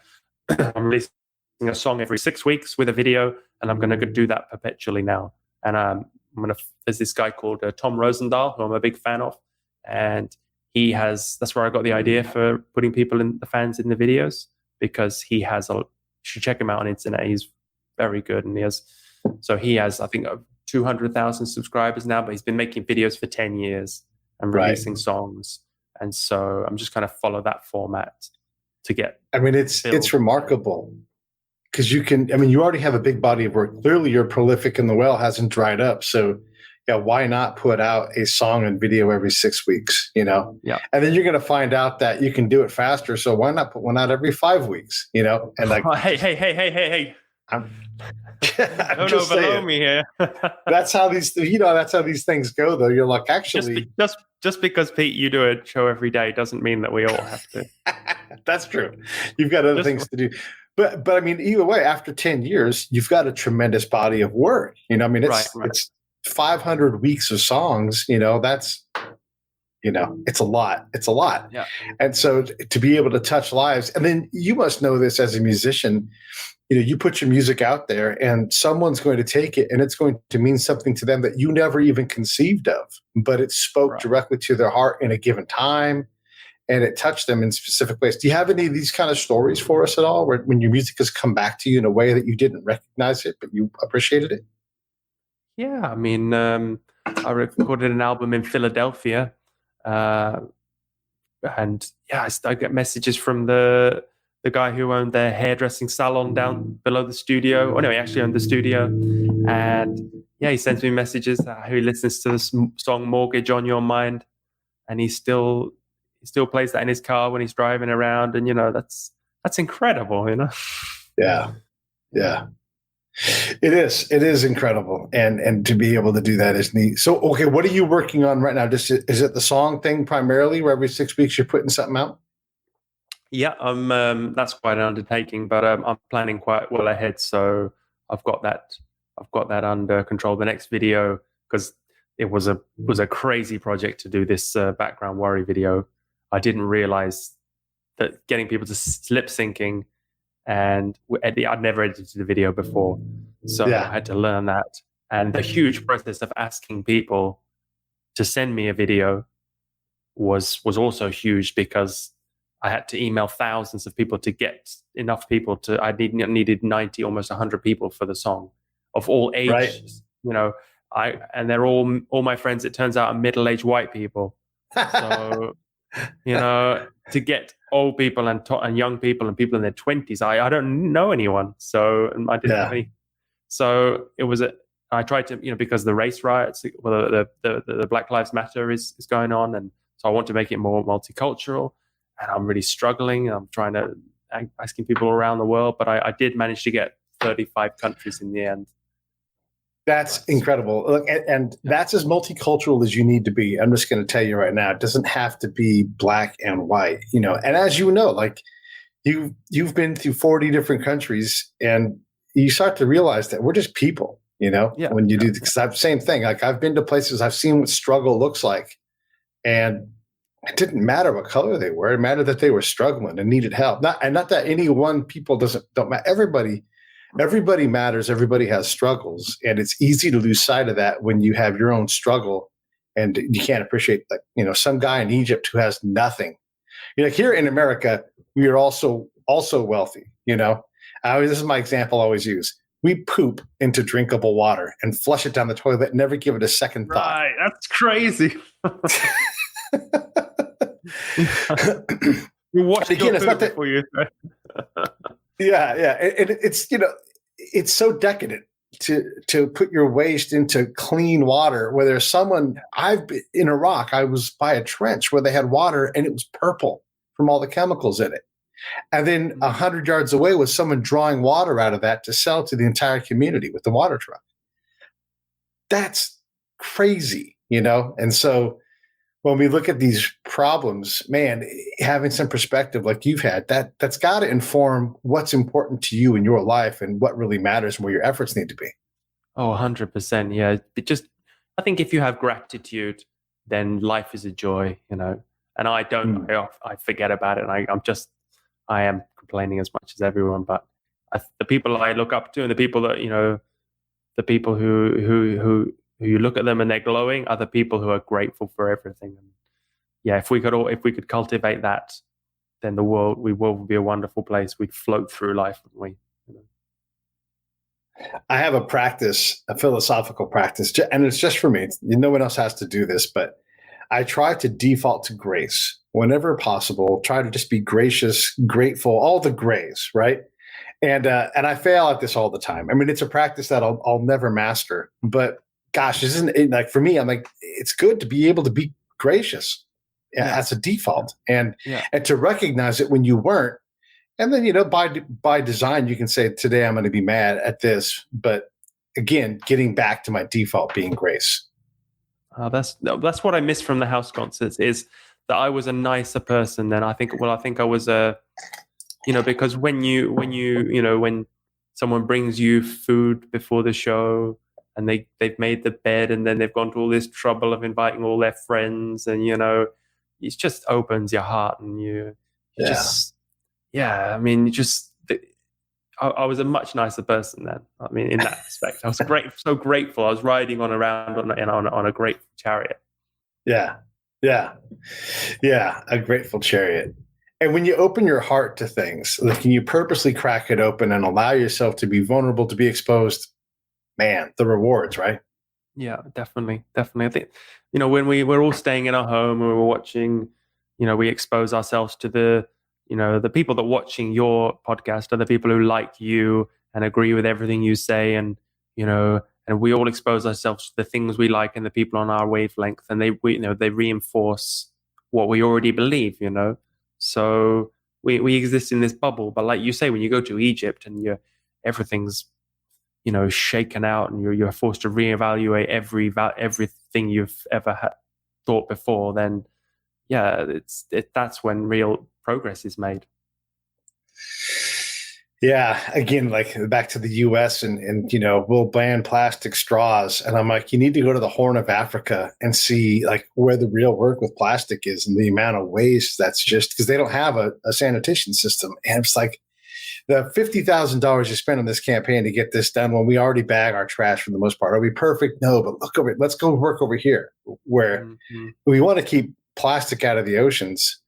S7: song every 6 weeks with a video, and I'm going to do that perpetually now. And there's this guy called Tom Rosendahl, who I'm a big fan of, and that's where I got the idea for putting the fans in the videos, because you should check him out on internet. He's very good, and he has, I think, 200,000 subscribers now, but he's been making videos for 10 years and releasing songs. And so I'm just kind of follow that format to get. I mean,
S4: it's remarkable, because you already have a big body of work. Clearly you're prolific and the well hasn't dried up. So why not put out a song and video every 6 weeks,
S7: Yeah.
S4: And then you're going to find out that you can do it faster. So why not put one out every 5 weeks, and like,
S7: hey.
S4: I'm
S7: Don't
S4: just
S7: overload
S4: saying.
S7: me here.
S4: That's how these things go, though. You're like, actually,
S7: Just because, Pete, you do a show every day doesn't mean that we all have to.
S4: that's true. You've got other
S7: Just-
S4: things to do. But I mean, either way, after 10 years, you've got a tremendous body of work. You know, I mean,
S7: Right.
S4: it's 500 weeks of songs. You know, that's, it's a lot. It's a lot.
S7: Yeah.
S4: And so to be able to touch lives, and then you must know this as a musician, you put your music out there and someone's going to take it and it's going to mean something to them that you never even conceived of, but it spoke directly to their heart in a given time. And it touched them in specific ways. Do you have any of these kind of stories for us at all, where when your music has come back to you in a way that you didn't recognize it, but you appreciated it?
S7: Yeah, I mean, I recorded an album in Philadelphia, and yeah, I get messages from the guy who owned their hairdressing salon down below the studio. Oh no, he actually owned the studio, and yeah, he sends me messages that he listens to the song "Mortgage on Your Mind," and he still plays that in his car when he's driving around, and that's incredible,
S4: Yeah. It is incredible, and to be able to do that is neat. So, okay, what are you working on right now? Is it the song thing primarily, where every 6 weeks you're putting something out?
S7: Yeah, that's quite an undertaking, but I'm planning quite well ahead, so I've got that under control. The next video, because it was a crazy project to do this background worry video. I didn't realize that getting people to lip syncing, and I'd never edited the video before, so I had to learn that. And the huge process of asking people to send me a video was also huge, because I had to email thousands of people to get enough people to. I needed 90, almost 100 people for the song, of all ages. Right. And they're all my friends. It turns out are middle-aged white people. So to get old people and young people and people in their 20s, I don't know anyone. So I didn't have any. So it was I tried to, because the race riots, the Black Lives Matter is going on, and so I want to make it more multicultural. And I'm really struggling. I'm trying to asking people around the world, but I did manage to get 35 countries in the end.
S4: That's incredible. Look, and that's as multicultural as you need to be. I'm just going to tell you right now, it doesn't have to be black and white, And as you know, like you've been through 40 different countries, and you start to realize that we're just people, when you do the same thing. Like I've been to places, I've seen what struggle looks like, and it didn't matter what color they were. It mattered that they were struggling and needed help. Not that any one people don't matter. Everybody matters. Everybody has struggles, and it's easy to lose sight of that when you have your own struggle, and you can't appreciate some guy in Egypt who has nothing. Here in America, we are also wealthy. This is my example I always use. We poop into drinkable water and flush it down the toilet, and never give it a second thought.
S7: Right, that's crazy. You watch
S4: Again,
S7: your
S4: it's not
S7: food
S4: that-
S7: before you.
S4: Yeah. And it's it's so decadent to put your waste into clean water, where there's someone. I've been in Iraq. I was by a trench where they had water and it was purple from all the chemicals in it. And then 100 yards away was someone drawing water out of that to sell to the entire community with the water truck. That's crazy, And so when we look at these problems, man, having some perspective like you've had, that's got to inform what's important to you in your life and what really matters and where your efforts need to be.
S7: Oh, 100%. Yeah. I think if you have gratitude, then life is a joy, And I don't, I forget about it. And I am complaining as much as everyone, but the people I look up to, and the people that, the people who you look at them and they're glowing, are the people who are grateful for everything. And yeah, if we could cultivate that, then the world would be a wonderful place. We'd float through life, wouldn't we?
S4: I have a philosophical practice, and it's just for me. No one else has to do this, but I try to default to grace whenever possible. Try to just be gracious, grateful, all the grays, right? And I fail at this all the time. I mean, it's a practice that I'll never master, but gosh, isn't it, like, for me, I'm like, it's good to be able to be gracious as a default, and to recognize it when you weren't, And then, by design, you can say, today I'm going to be mad at this. But again, getting back to my default being grace.
S7: That's what I miss from the house concerts, is that I was a nicer person than I think I was because when someone brings you food before the show and they've made the bed and then they've gone to all this trouble of inviting all their friends, and it just opens your heart, and I was a much nicer person then. I mean, in that respect, I was so grateful. I was riding around on a great chariot.
S4: Yeah, a grateful chariot. And when you open your heart to things, like when you purposely crack it open and allow yourself to be vulnerable, to be exposed, man, the rewards, right?
S7: Yeah, definitely. I think, when we're all staying in our home and we're watching, we expose ourselves to the people that are watching your podcast are the people who like you and agree with everything you say. And, and we all expose ourselves to the things we like and the people on our wavelength, and they reinforce what we already believe, So we exist in this bubble. But like you say, when you go to Egypt and everything's, shaken out, and you're forced to reevaluate everything you've ever thought before, then that's when real progress is made.
S4: Yeah, again, like back to the US and we'll ban plastic straws. And I'm like, you need to go to the Horn of Africa and see like where the real work with plastic is and the amount of waste that's just because they don't have a sanitation system. And it's like the $50,000 you spend on this campaign to get this done when we already bag our trash for the most part. Are we perfect? No, but look over it. Let's go work over here where we want to keep plastic out of the oceans.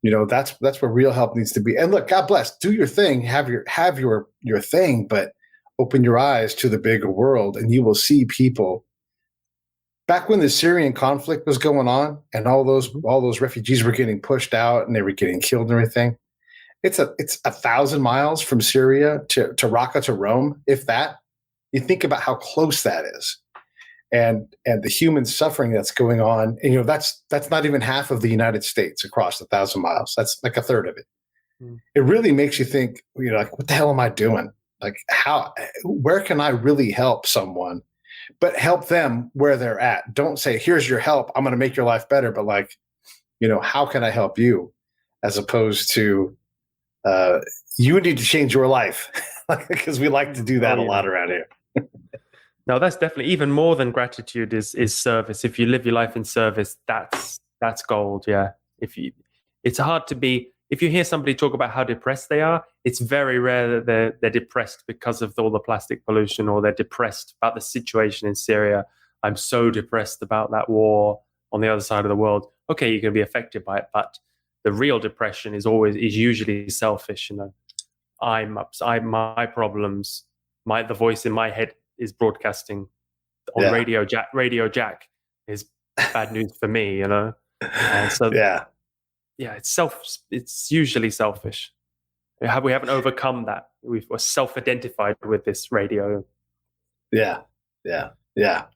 S4: That's where real help needs to be. And look, God bless, do your thing, have your thing, but open your eyes to the bigger world, and you will see people. Back when the Syrian conflict was going on, and all those refugees were getting pushed out, and they were getting killed and everything. It's 1,000 miles from Syria to Raqqa to Rome, if that. You think about how close that is. And the human suffering that's going on, and that's not even half of the United States across 1,000 miles. That's like a third of it. It really makes you think, like, what the hell am I doing? Like, where can I really help someone, but help them where they're at? Don't say, here's your help, I'm going to make your life better. But like, how can I help you? As opposed to, you need to change your life, because we like to do that a lot around here.
S7: No, that's definitely even more than gratitude is service. If you live your life in service, that's gold. Yeah. It's hard to be. If you hear somebody talk about how depressed they are, it's very rare that they're depressed because of all the plastic pollution, or they're depressed about the situation in Syria. I'm so depressed about that war on the other side of the world. Okay, you can be affected by it, but the real depression is usually selfish. My problems, the voice in my head is broadcasting on Radio Jack is bad news for me, And so it's usually selfish. We haven't overcome that. We're self-identified with this radio.
S4: Yeah.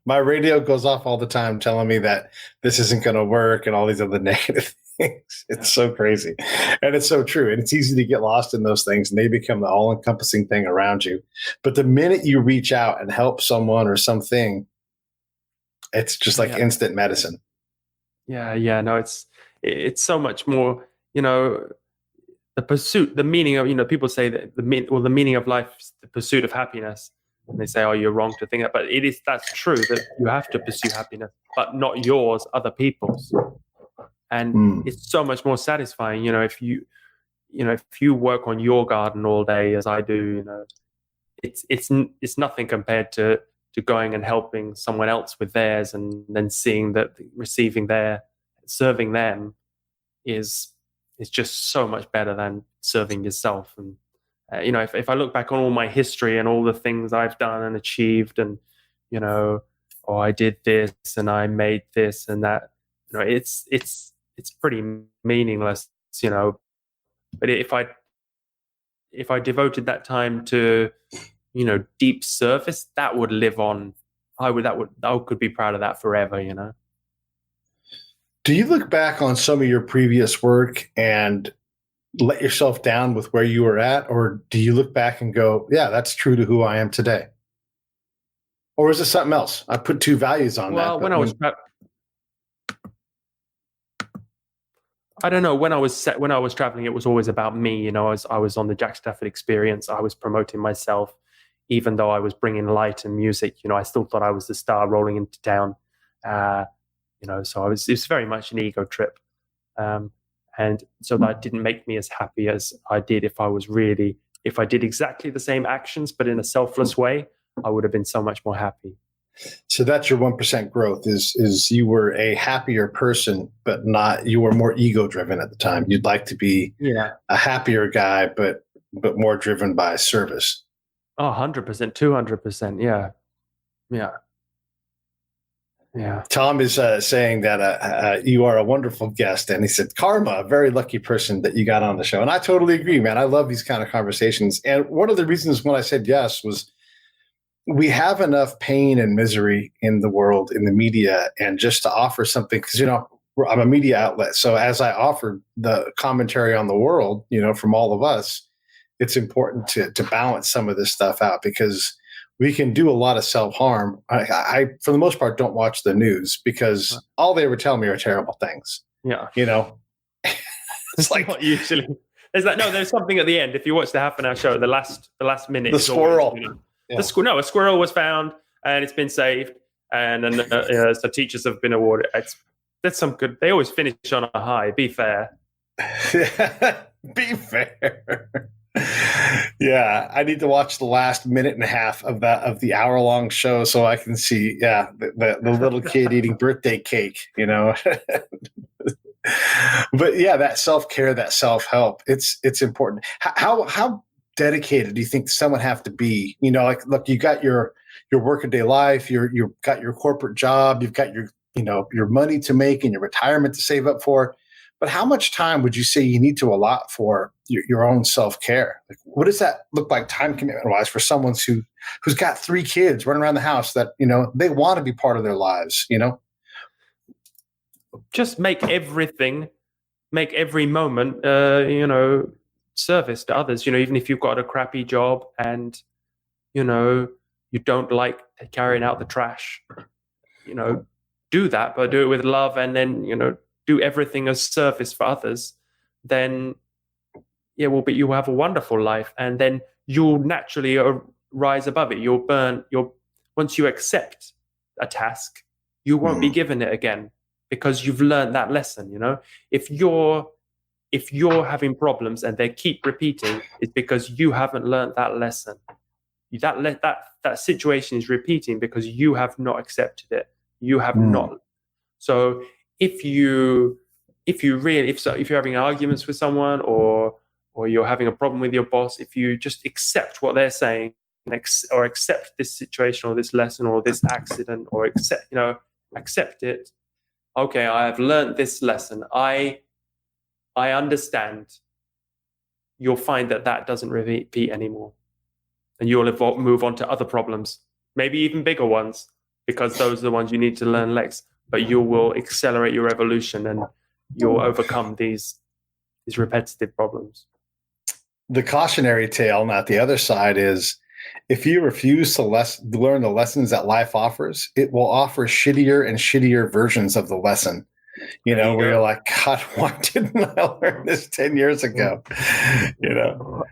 S4: My radio goes off all the time telling me that this isn't going to work and all these other negative things. It's so crazy. And it's so true. And it's easy to get lost in those things, and they become the all-encompassing thing around you. But the minute you reach out and help someone or something, it's just like instant medicine.
S7: Yeah. No, it's so much more, the pursuit, the meaning of, people say that the meaning of life is the pursuit of happiness. And they say, oh, you're wrong to think that. But that's true, that you have to pursue happiness, but not yours, other people's. And it's so much more satisfying, if you work on your garden all day, as I do, it's nothing compared to going and helping someone else with theirs, and then seeing that serving them is just so much better than serving yourself. And if I look back on all my history and all the things I've done and achieved, and I did this and I made this and that, it's pretty meaningless, But if I devoted that time to, deep service, that would live on. I could be proud of that forever,
S4: Do you look back on some of your previous work and let yourself down with where you were at, or do you look back and go, yeah, that's true to who I am today? Or is it something else? I put two values on that.
S7: Well, I don't know. When I was traveling, it was always about me. You know, I was on the Jack Stafford experience. I was promoting myself, even though I was bringing light and music. You know, I still thought I was the star rolling into town. You know, so it was very much an ego trip, and so that didn't make me as happy as I did if I did exactly the same actions but in a selfless way. I would have been so much more happy.
S4: So that's your 1% growth is you were a happier person, but not, you were more ego driven at the time. You'd like to be a happier guy, but more driven by service.
S7: Oh, 100%, 200%. Yeah. Yeah. Yeah.
S4: Tom is saying that you are a wonderful guest. And he said, karma, a very lucky person that you got on the show. And I totally agree, man. I love these kind of conversations. And one of the reasons when I said yes was, we have enough pain and misery in the world, in the media, and just to offer something, because, you know, I'm a media outlet. So as I offer the commentary on the world, you know, from all of us, it's important to balance some of this stuff out, because we can do a lot of self-harm. I for the most part, don't watch the news, because all they ever tell me are terrible things.
S7: Yeah.
S4: You know, it's like
S7: not usually. There's something at the end. If you watch the half-an-hour show, the last minute,
S4: the squirrel.
S7: Always, you know, a squirrel was found and it's been saved, and so teachers have been awarded. That's some good. They always finish on a high. Be fair.
S4: Be fair. Yeah, I need to watch the last minute and a half of the hour-long show so I can see the little kid eating birthday cake. You know. But yeah, that self-care, that self-help, it's important. How dedicated do you think someone have to be? You know, like, look, you got your workaday life, you've got your corporate job, you've got your money to make and your retirement to save up for. But how much time would you say you need to allot for your own self-care? Like, what does that look like time commitment wise for someone who's got 3 kids running around the house that, you know, they want to be part of their lives, you know?
S7: Just make every moment, you know, service to others. You know, even if you've got a crappy job and, you know, you don't like carrying out the trash, you know, do that, but do it with love, and then, you know, do everything as service for others. Then but you will have a wonderful life, and then you'll naturally rise above it. Once you accept a task, you won't be given it again, because you've learned that lesson. You know, if you're having problems and they keep repeating, it's because you haven't learned that lesson. That situation is repeating because you have not accepted it. You have not. So if you're having arguments with someone, or you're having a problem with your boss, if you just accept what they're saying, or accept this situation or this lesson or this accident, or accept it. Okay, I have learned this lesson. I understand. You'll find that doesn't repeat anymore, and you'll move on to other problems, maybe even bigger ones, because those are the ones you need to learn next. But you will accelerate your evolution, and you'll overcome these repetitive problems.
S4: The cautionary tale, not the other side, is if you refuse to learn the lessons that life offers, it will offer shittier and shittier versions of the lesson. You know, where you're like, God, why didn't I learn this 10 years ago? You know?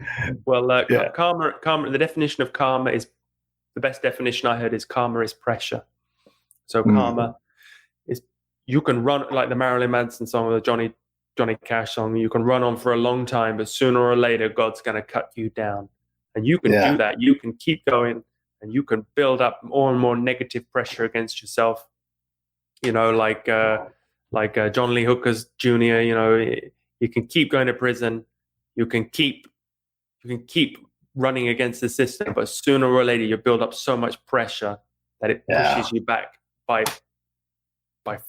S7: Well, karma, the definition of karma is, the best definition I heard is, karma is pressure. So karma is, you can run, like the Marilyn Manson song or the Johnny Cash song, you can run on for a long time, but sooner or later, God's going to cut you down. And you can do that. You can keep going, and you can build up more and more negative pressure against yourself. You know, like John Lee Hooker's Jr., you know, you can keep going to prison. You can keep running against the system, but sooner or later, you build up so much pressure that it pushes you back by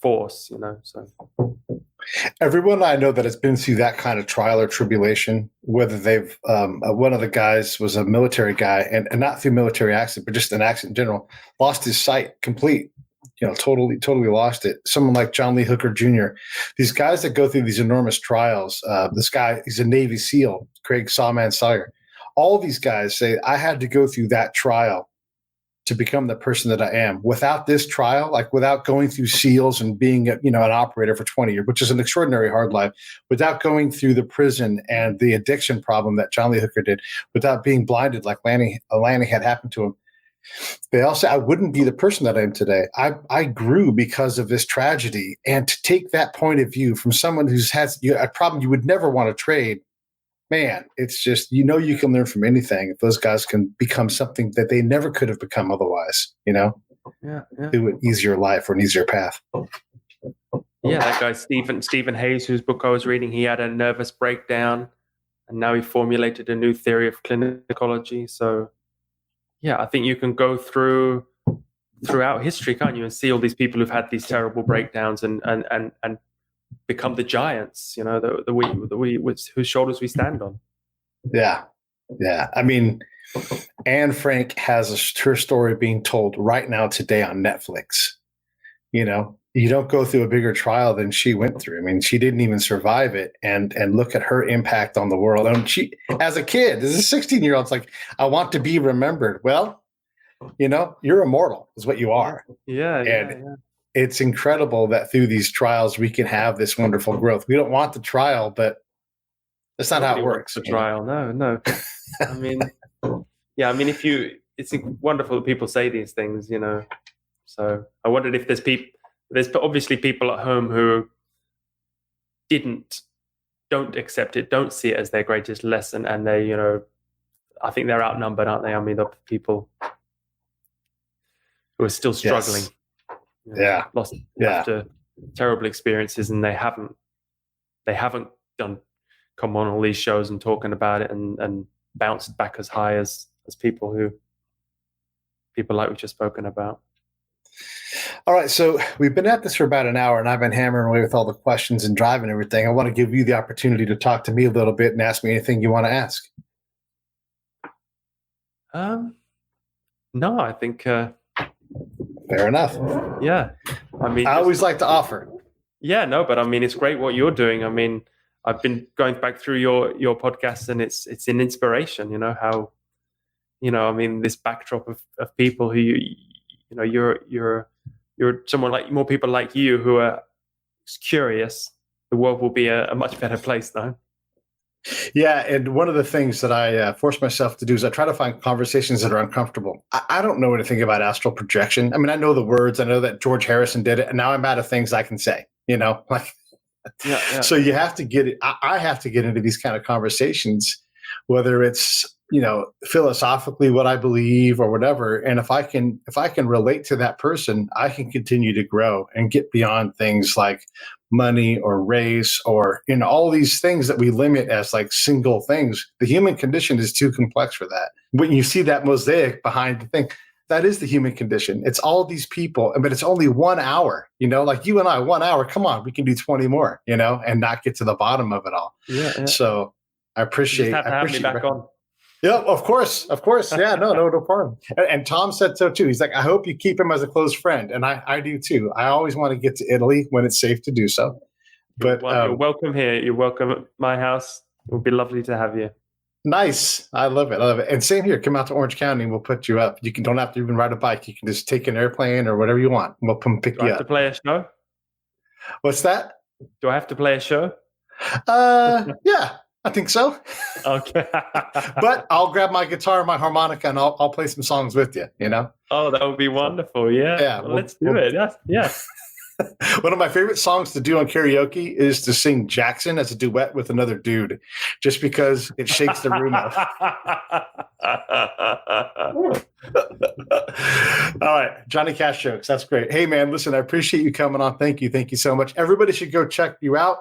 S7: force, you know. So
S4: everyone I know that has been through that kind of trial or tribulation, whether they've one of the guys was a military guy, and not through military accident, but just an accident in general, lost his sight complete, totally lost it. Someone like John Lee Hooker Jr., these guys that go through these enormous trials. This guy, he's a Navy SEAL, Craig Sawman Sawyer. All of these guys say, I had to go through that trial to become the person that I am. Without this trial, like without going through SEALs and being, an operator for 20 years, which is an extraordinary hard life, without going through the prison and the addiction problem that John Lee Hooker did, without being blinded like Lanny had happened to him, they all say, I wouldn't be the person that I am today. I grew because of this tragedy. And to take that point of view from someone who's has a problem you would never want to trade, man, it's just, you can learn from anything if those guys can become something that they never could have become otherwise,
S7: Yeah.
S4: do an easier life or an easier path.
S7: Yeah, that guy, Stephen Hayes, whose book I was reading, he had a nervous breakdown and now he formulated a new theory of clinicology. So, yeah, I think you can go throughout history, can't you, and see all these people who've had these terrible breakdowns and become the giants, whose shoulders we stand on.
S4: Yeah. I mean, Anne Frank has her story being told right now today on Netflix. You don't go through a bigger trial than she went through. I mean, she didn't even survive it, and look at her impact on the world. And she, as a kid, as a 16-year-old, it's like, I want to be remembered. Well, you're immortal is what you are.
S7: Yeah.
S4: It's incredible that through these trials we can have this wonderful growth. We don't want the trial, but that's not how it works.
S7: The trial, no. I mean, it's wonderful that people say these things, So I wondered if there's obviously people at home who don't accept it, don't see it as their greatest lesson, and they, I think they're outnumbered, aren't they? I mean, the people who are still struggling.
S4: Yes.
S7: Lost after terrible experiences, and they haven't come on all these shows and talking about it and bounced back as high as people like we've just spoken about.
S4: All right, so we've been at this for about an hour, and I've been hammering away with all the questions and driving everything. I want to give you the opportunity to talk to me a little bit and ask me anything you want to ask.
S7: No, I think.
S4: Fair enough.
S7: Yeah. I mean,
S4: I always like to offer.
S7: Yeah, no, but I mean, it's great what you're doing. I mean, I've been going back through your podcast, and it's an inspiration, how, I mean, this backdrop of people who, you're someone like more people like you who are curious. The world will be a much better place though.
S4: Yeah, and one of the things that I force myself to do is I try to find conversations that are uncomfortable. I don't know anything about astral projection. I mean, I know the words. I know that George Harrison did it, and now I'm out of things I can say.
S7: Yeah.
S4: So you have to get it. I have to get into these kind of conversations, whether it's philosophically what I believe or whatever. And if I can relate to that person, I can continue to grow and get beyond things like money or race or all these things that we limit as like single things. The human condition is too complex for that. When you see that mosaic behind the thing, that is the human condition. It's all these people, but it's only 1 hour, like you and I, 1 hour, come on, we can do 20 more, and not get to the bottom of it all.
S7: Yeah.
S4: So I appreciate
S7: you just have to have me back on.
S4: Yeah, of course. Yeah, no problem. And Tom said so too. He's like, I hope you keep him as a close friend. And I do too. I always want to get to Italy when it's safe to do so. But
S7: you're welcome here. You're welcome at my house. It would be lovely to have you.
S4: Nice. I love it. And same here. Come out to Orange County and we'll put you up. You don't have to even ride a bike. You can just take an airplane or whatever you want. We'll come pick you up.
S7: Do I have to play a show?
S4: What's that?
S7: Do I have to play a show?
S4: Yeah. I think so.
S7: Okay.
S4: But I'll grab my guitar and my harmonica and I'll play some songs with you,
S7: Oh, that would be wonderful. Yeah.
S4: Yeah.
S7: Well, let's do it. Yes.
S4: One of my favorite songs to do on karaoke is to sing Jackson as a duet with another dude, just because it shakes the room up. All right. Johnny Cash jokes. That's great. Hey, man, listen, I appreciate you coming on. Thank you. Thank you so much. Everybody should go check you out.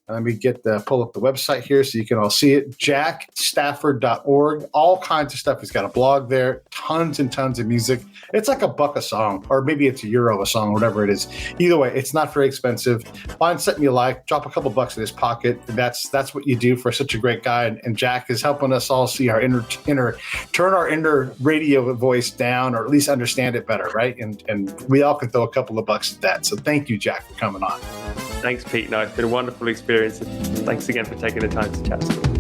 S4: Let me pull up the website here so you can all see it. jackstafford.org. All kinds of stuff. He's got a blog there. Tons and tons of music. It's like $1 a song, or maybe it's €1 a song, whatever it is. Either way, it's not very expensive. Find something you like. Drop a couple bucks in his pocket. That's what you do for such a great guy. And Jack is helping us all see our turn our inner radio voice down, or at least understand it better, right? And we all can throw a couple of bucks at that. So thank you, Jack, for coming on.
S7: Thanks, Pete. No, it's been a wonderful experience. Thanks again for taking the time to chat to me.